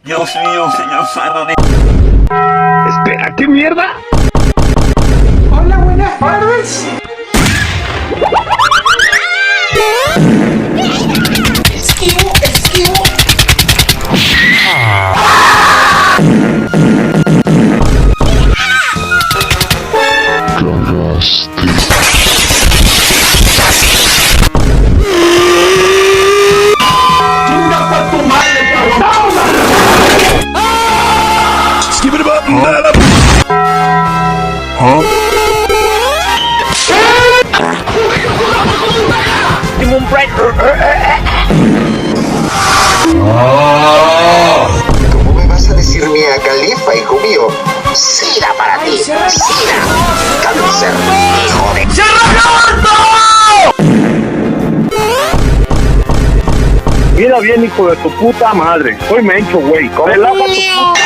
Dios mío, señor Fernandez. Espera, ¿qué mierda? Hola, buenas tardes. Esquivo. ¿Cómo me vas a decir mía califa, hijo mío? Sira para ti, Sira. Cáncer, hijo de... Mira bien, hijo de tu puta madre. Soy Mencho, güey. Relájate tu puta